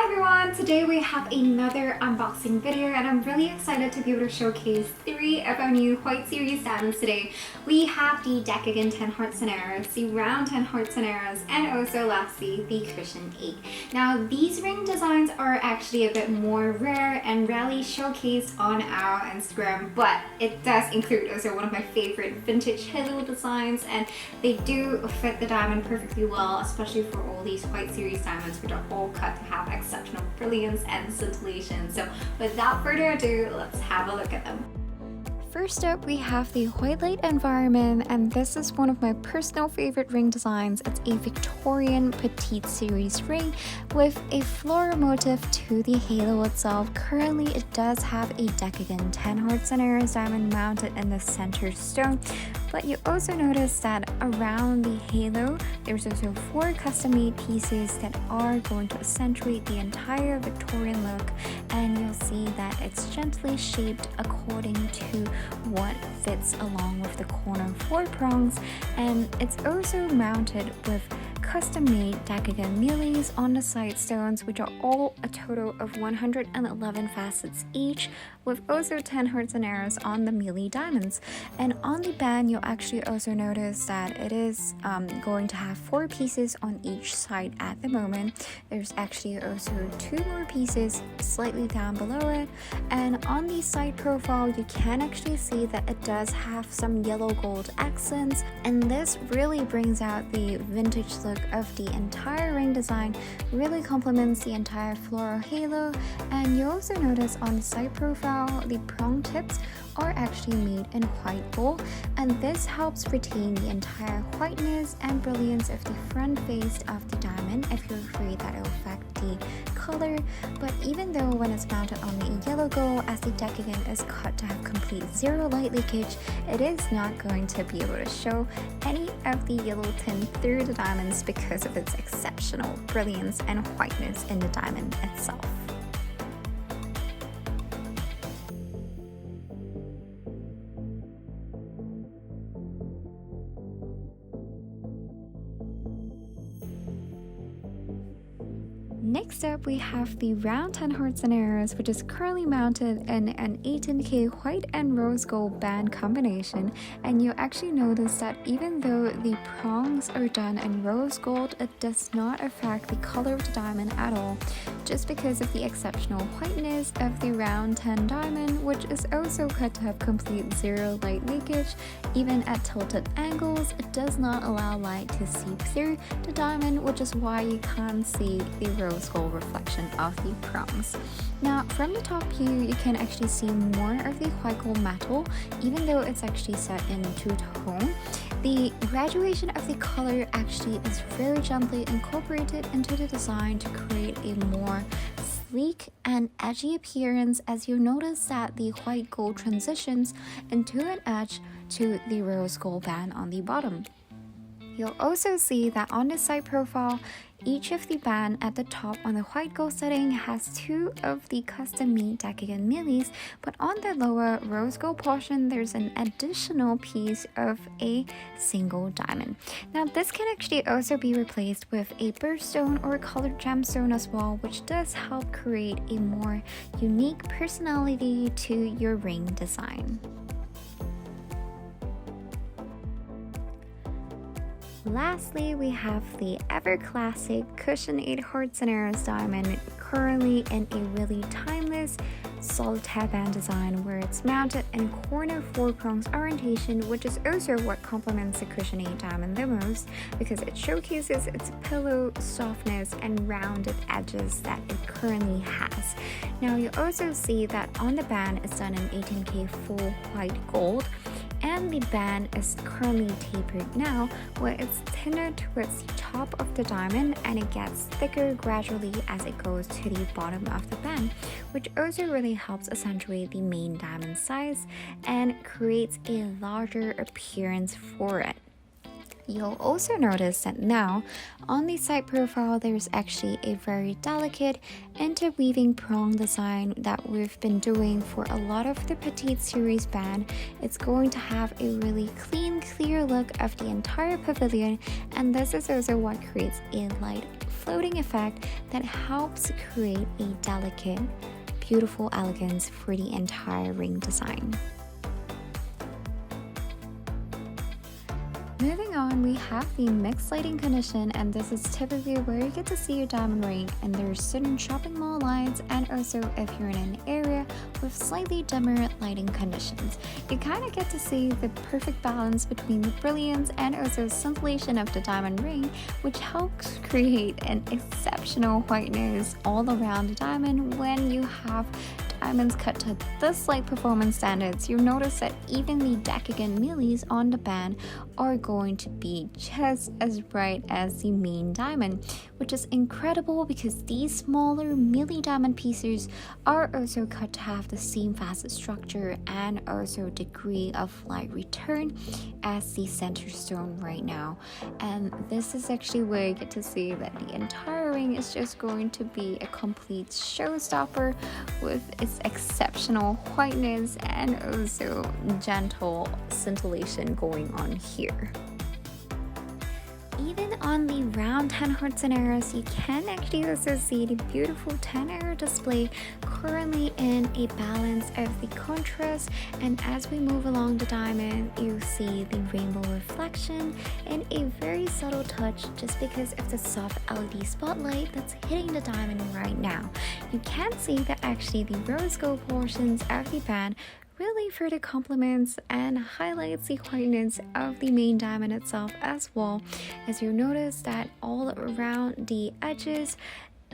everyone! Today we have another unboxing video and I'm really excited to be able to showcase 3 of our new White Series diamonds today. We have the Decagon 10 hearts and arrows, the round 10 hearts and arrows, and also lastly the cushion 8. Now these ring designs are actually a bit more rare and rarely showcased on our Instagram, but it does include also one of my favorite vintage halo designs, and they do fit the diamond perfectly well, especially for all these White Series diamonds which are all cut to have exceptional brilliance and scintillation. So without further ado, let's have a look at them. First up, we have the White Light Environment, and this is one of my personal favorite ring designs. It's a Victorian Petite Series ring with a floral motif to the halo itself. Currently, it does have a Decagon 10 hearts and arrows diamond mounted in the center stone, but you also notice that around the halo, there's also 4 custom-made pieces that are going to accentuate the entire Victorian look, and you'll see that it's gently shaped according to what fits along with the corner 4 prongs, and it's also mounted with custom-made Decagon mealies on the side stones, which are all a total of 111 facets each, with also 10 hearts and arrows on the mealie diamonds. And on the band, you'll actually also notice that it is going to have 4 pieces on each side at the moment. There's actually also 2 more pieces slightly down below it, and on the side profile, you can actually see that it does have some yellow gold accents, and this really brings out the vintage look of the entire ring design, really complements the entire floral halo. And you also notice on the side profile, the prong tips are actually made in white gold, and this helps retain the entire whiteness and brilliance of the front face of the diamond if you're afraid that it will affect the color. But even though when it's mounted on the yellow gold, as the Decagon is cut to have complete 0 light leakage, it is not going to be able to show any of the yellow tint through the diamonds because of its exceptional brilliance and whiteness in the diamond itself. Next up, we have the round 10 hearts and arrows, which is currently mounted in an 18K white and rose gold band combination. And you actually notice that even though the prongs are done in rose gold, it does not affect the color of the diamond at all, just because of the exceptional whiteness of the round 10 diamond, which is also cut to have complete 0 light leakage. Even at tilted angles, it does not allow light to seep through the diamond, which is why you can't see the rose gold reflection of the prongs. Now from the top view, you can actually see more of the white gold metal, even though it's actually set in two-tone. The graduation of the color actually is very gently incorporated into the design to create a more sleek and edgy appearance, as you notice that the white gold transitions into an edge to the rose gold band on the bottom. You'll also see that on the side profile, each of the band at the top on the white gold setting has 2 of the custom-made Decagon mealies, but on the lower rose gold portion, there's an additional piece of a single diamond. Now this can actually also be replaced with a birthstone or a colored gemstone as well, which does help create a more unique personality to your ring design. Lastly, we have the ever classic cushion 8 hearts and arrows diamond, currently in a really timeless solitaire band design where it's mounted in corner 4 prongs orientation, which is also what complements the cushion 8 diamond the most, because it showcases its pillow softness and rounded edges that it currently has. Now you also see that on the band it's done in 18K full white gold, and the band is currently tapered now, where it's tinted towards the top of the diamond and it gets thicker gradually as it goes to the bottom of the band, which also really helps accentuate the main diamond size and creates a larger appearance for it. You'll also notice that now on the side profile there's actually a very delicate interweaving prong design that we've been doing for a lot of the Petite Series band. It's going to have a really clean, clear look of the entire pavilion, and this is also what creates a light floating effect that helps create a delicate, beautiful elegance for the entire ring design. Moving on, we have the mixed lighting condition, and this is typically where you get to see your diamond ring and there's certain shopping mall lights, and also if you're in an area with slightly dimmer lighting conditions. You kind of get to see the perfect balance between the brilliance and also scintillation of the diamond ring, which helps create an exceptional whiteness all around the diamond. When you have diamonds cut to this light performance standards, you'll notice that even the Decagon millies on the band are going to be just as bright as the main diamond, which is incredible because these smaller milli diamond pieces are also cut to have the same facet structure and also degree of light return as the center stone right now. And this is actually where you get to see that the entire ring is just going to be a complete showstopper with its exceptional whiteness and also gentle scintillation going on here. Even on the round 10 heart scenarios, you can actually also see the beautiful 10-hour display currently in a balance of the contrast, and as we move along the diamond, you see the rainbow reflection in a very subtle touch just because of the soft LED spotlight that's hitting the diamond right now. You can see that actually the rose gold portions of the band really further complements and highlights the whiteness of the main diamond itself as well, as you notice that all around the edges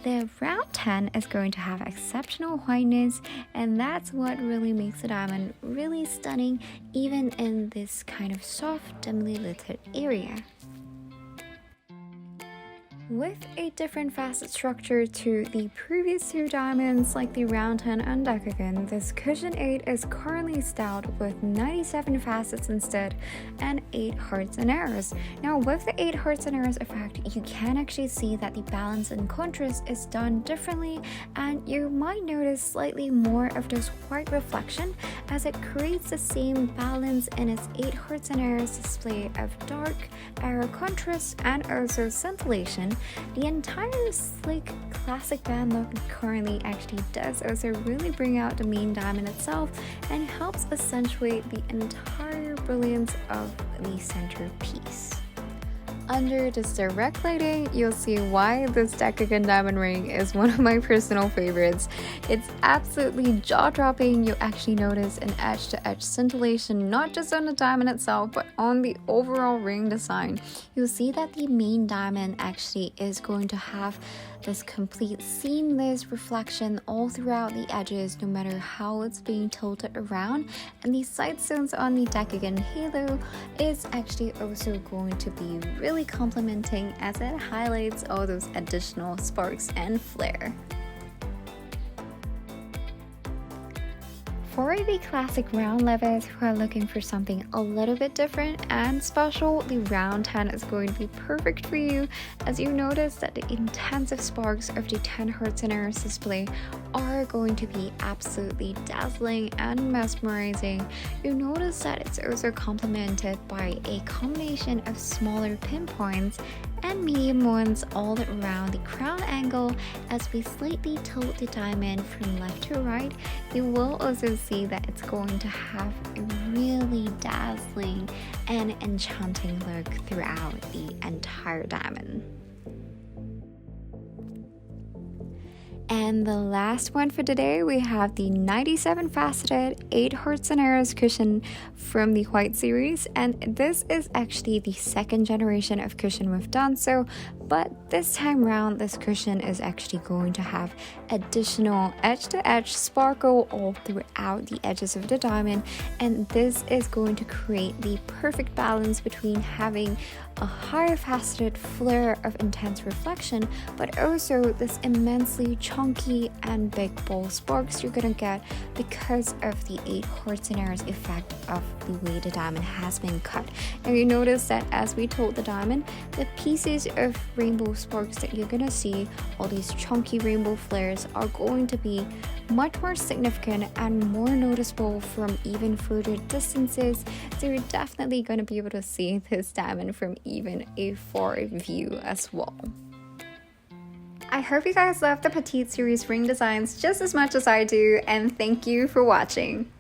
the round 10 is going to have exceptional whiteness, and that's what really makes the diamond really stunning even in this kind of soft dimly lit area. With a different facet structure to the previous two diamonds like the round 10 and Decagon, this cushion 8 is currently styled with 97 facets instead and 8 hearts and arrows. Now with the 8 hearts and arrows effect, you can actually see that the balance and contrast is done differently, and you might notice slightly more of this white reflection as it creates the same balance in its 8 hearts and arrows display of dark arrow contrast and also scintillation. The entire sleek classic band look currently actually does also really bring out the main diamond itself and helps accentuate the entire brilliance of the centerpiece. Under this direct lighting, you'll see why this Decagon diamond ring is one of my personal favorites. It's absolutely jaw-dropping. You actually notice an edge-to-edge scintillation, not just on the diamond itself, but on the overall ring design. You'll see that the main diamond actually is going to have this complete seamless reflection all throughout the edges, no matter how it's being tilted around, and the side stones on the Decagon halo is actually also going to be really complementing as it highlights all those additional sparks and flair. For the classic round lovers who are looking for something a little bit different and special, the round 10 is going to be perfect for you, as you notice that the intensive sparks of the 10 hearts and arrows display are going to be absolutely dazzling and mesmerizing. You notice that it's also complemented by a combination of smaller pinpoints and medium ones all around the crown angle. As we slightly tilt the diamond from left to right, you will also see that it's going to have a really dazzling and enchanting look throughout the entire diamond. And the last one for today, we have the 97 faceted 8 hearts and arrows cushion from the White series, and this is actually the second generation of cushion we've done so, but this time around this cushion is actually going to have additional edge-to-edge sparkle all throughout the edges of the diamond, and this is going to create the perfect balance between having a higher faceted flare of intense reflection, but also this immensely chunky and big bold sparks you're gonna get because of the 8 hearts and arrows effect of the way the diamond has been cut. And you notice that as we tilt the diamond, the pieces of rainbow sparks that you're gonna see, all these chunky rainbow flares, are going to be much more significant and more noticeable from even further distances, so you're definitely going to be able to see this diamond from even a far view as well. I hope you guys love the Petite Series ring designs just as much as I do, and thank you for watching.